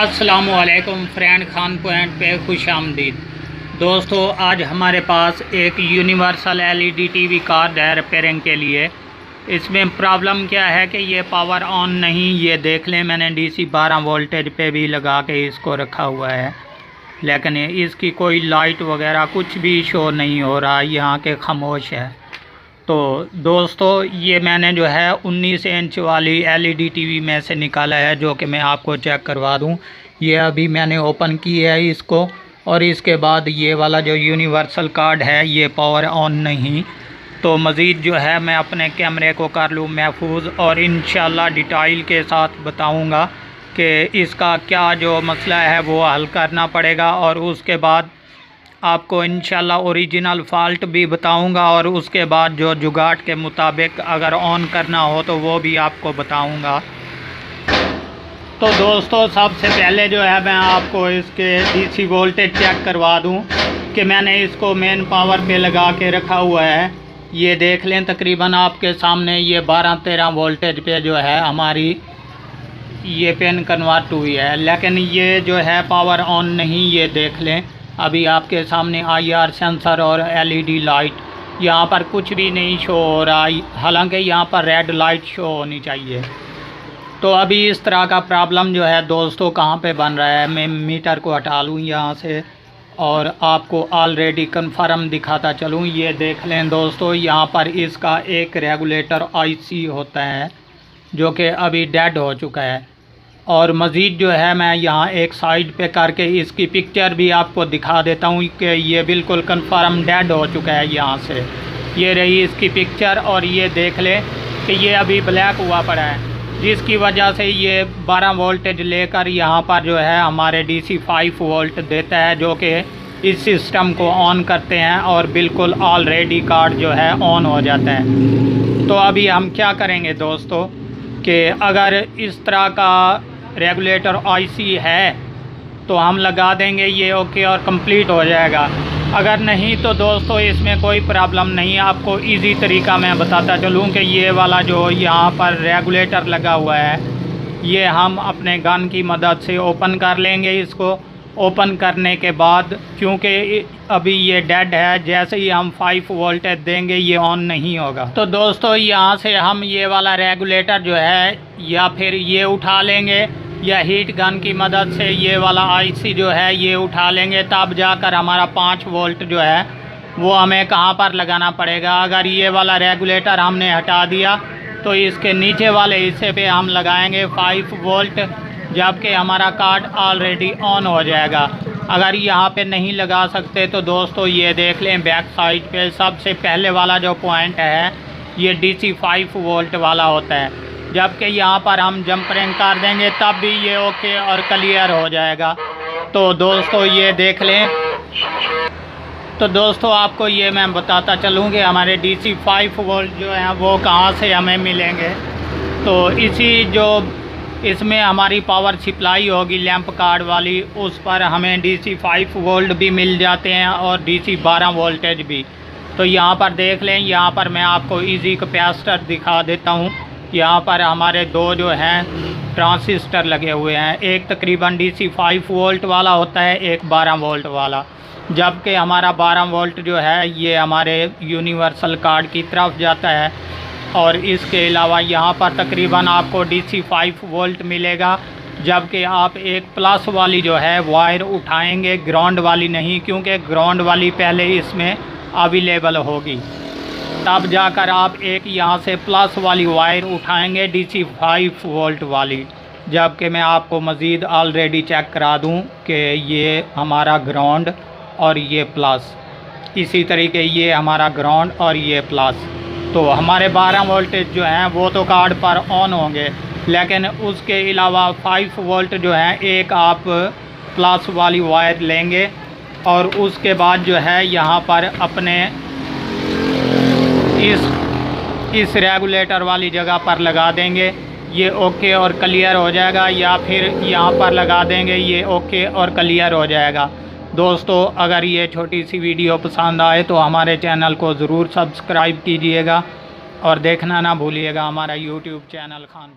अस्सलामुअलैकुम friend, Khan point पे खुश आमदीद। दोस्तों, आज हमारे पास एक यूनिवर्सल एलईडी टीवी कार्ड है रिपेयरिंग के लिए। इसमें प्रॉब्लम क्या है कि ये पावर ऑन नहीं, ये देख लें, मैंने डीसी 12 वोल्टेज पे भी लगा के इसको रखा हुआ है, लेकिन इसकी कोई लाइट वगैरह कुछ भी शो नहीं हो रहा, यहाँ के खामोश है। तो दोस्तों, ये मैंने जो है 19 इंच वाली एलईडी टीवी में से निकाला है, जो कि मैं आपको चेक करवा दूं। ये अभी मैंने ओपन की है इसको, और इसके बाद ये वाला जो यूनिवर्सल कार्ड है ये पावर ऑन नहीं। तो मज़ीद जो है मैं अपने कैमरे को कर लूँ महफूज, और इंशाल्लाह डिटेल के साथ बताऊँगा कि इसका क्या जो मसला है वो हल करना पड़ेगा, और उसके बाद आपको इंशाल्लाह ओरिजिनल फ़ॉल्ट भी बताऊंगा, और उसके बाद जो जुगाड़ के मुताबिक अगर ऑन करना हो तो वो भी आपको बताऊंगा। तो दोस्तों, सबसे पहले जो है मैं आपको इसके डीसी वोल्टेज चेक करवा दूं कि मैंने इसको मेन पावर पे लगा के रखा हुआ है। ये देख लें, तकरीबन आपके सामने ये 12-13 वोल्टेज पे जो है हमारी ये पिन कन्वर्ट हुई है, लेकिन ये जो है पावर ऑन नहीं। ये देख लें, अभी आपके सामने आईआर सेंसर और एलईडी लाइट, यहाँ पर कुछ भी नहीं शो हो रहा, हालांकि यहाँ पर रेड लाइट शो होनी चाहिए। तो अभी इस तरह का प्रॉब्लम जो है दोस्तों कहाँ पे बन रहा है, मैं मीटर को हटा लूँ यहाँ से और आपको ऑलरेडी कन्फर्म दिखाता चलूँ। ये देख लें दोस्तों, यहाँ पर इसका एक रेगुलेटर आईसी होता है जो कि अभी डेड हो चुका है, और मज़ीद जो है मैं यहाँ एक साइड पे करके इसकी पिक्चर भी आपको दिखा देता हूँ कि ये बिल्कुल कन्फर्म डेड हो चुका है। यहाँ से ये रही इसकी पिक्चर, और ये देख लें कि ये अभी ब्लैक हुआ पड़ा है, जिसकी वजह से ये 12 वोल्टेज लेकर यहाँ पर जो है हमारे डीसी 5 वोल्ट देता है, जो कि इस सिस्टम को ऑन करते हैं और बिल्कुल ऑलरेडी कार्ड जो है ऑन हो जाता है। तो अभी हम क्या करेंगे दोस्तों कि अगर इस तरह का रेगुलेटर आईसी है तो हम लगा देंगे ये ओके और कंप्लीट हो जाएगा। अगर नहीं तो दोस्तों इसमें कोई प्रॉब्लम नहीं, आपको इजी तरीका मैं बताता चलूँ कि ये वाला जो यहाँ पर रेगुलेटर लगा हुआ है ये हम अपने गन की मदद से ओपन कर लेंगे। इसको ओपन करने के बाद, क्योंकि अभी ये डेड है, जैसे ही हम 5 वोल्टेज देंगे ये ऑन नहीं होगा। तो दोस्तों, यहाँ से हम ये वाला रेगुलेटर जो है या फिर ये उठा लेंगे, या हीट गन की मदद से ये वाला आईसी जो है ये उठा लेंगे, तब जाकर हमारा 5 वोल्ट जो है वो हमें कहाँ पर लगाना पड़ेगा। अगर ये वाला रेगुलेटर हमने हटा दिया तो इसके नीचे वाले हिस्से पे हम लगाएंगे 5 वोल्ट, जबकि हमारा कार्ड ऑलरेडी ऑन हो जाएगा। अगर यहाँ पे नहीं लगा सकते तो दोस्तों ये देख लें, बैक साइड पे सबसे पहले वाला जो पॉइंट है ये डीसी 5 वोल्ट वाला होता है, जबकि यहाँ पर हम जंपरिंग कर देंगे तब भी ये ओके और क्लियर हो जाएगा। तो दोस्तों ये देख लें। तो दोस्तों आपको ये मैं बताता चलूँ कि हमारे डीसी 5 वोल्ट जो हैं वो कहाँ से हमें मिलेंगे। तो इसी जो इसमें हमारी पावर सप्लाई होगी लैंप कार्ड वाली, उस पर हमें डीसी 5 वोल्ट भी मिल जाते हैं और डीसी 12 वोल्टेज भी। तो यहाँ पर देख लें, यहाँ पर मैं आपको इजी कैपेसिटर दिखा देता हूँ। यहाँ पर हमारे दो जो हैं ट्रांजिस्टर लगे हुए हैं, एक तकरीबन डीसी 5 वोल्ट वाला होता है, एक 12 वोल्ट वाला, जबकि हमारा 12 वोल्ट जो है ये हमारे यूनिवर्सल कार्ड की तरफ जाता है। और इसके अलावा यहाँ पर तकरीबन आपको डीसी 5 वोल्ट मिलेगा, जबकि आप एक प्लस वाली जो है वायर उठाएंगे, ग्राउंड वाली नहीं, क्योंकि ग्राउंड वाली पहले इसमें अवेलेबल होगी, तब जाकर आप एक यहाँ से प्लस वाली वायर उठाएंगे डीसी 5 वोल्ट वाली। जबकि मैं आपको मज़ीद ऑलरेडी चेक करा दूँ कि ये हमारा ग्राउंड और ये प्लस, इसी तरीके ये हमारा ग्राउंड और ये प्लस। तो हमारे 12 वोल्टेज जो हैं वो तो कार्ड पर ऑन होंगे, लेकिन उसके अलावा 5 वोल्ट जो हैं एक आप प्लस वाली वायर लेंगे और उसके बाद जो है यहाँ पर अपने इस रेगुलेटर वाली जगह पर लगा देंगे, ये ओके और क्लियर हो जाएगा, या फिर यहाँ पर लगा देंगे, ये ओके और क्लियर हो जाएगा। दोस्तों, अगर ये छोटी सी वीडियो पसंद आए तो हमारे चैनल को ज़रूर सब्सक्राइब कीजिएगा और देखना ना भूलिएगा हमारा यूट्यूब चैनल खान।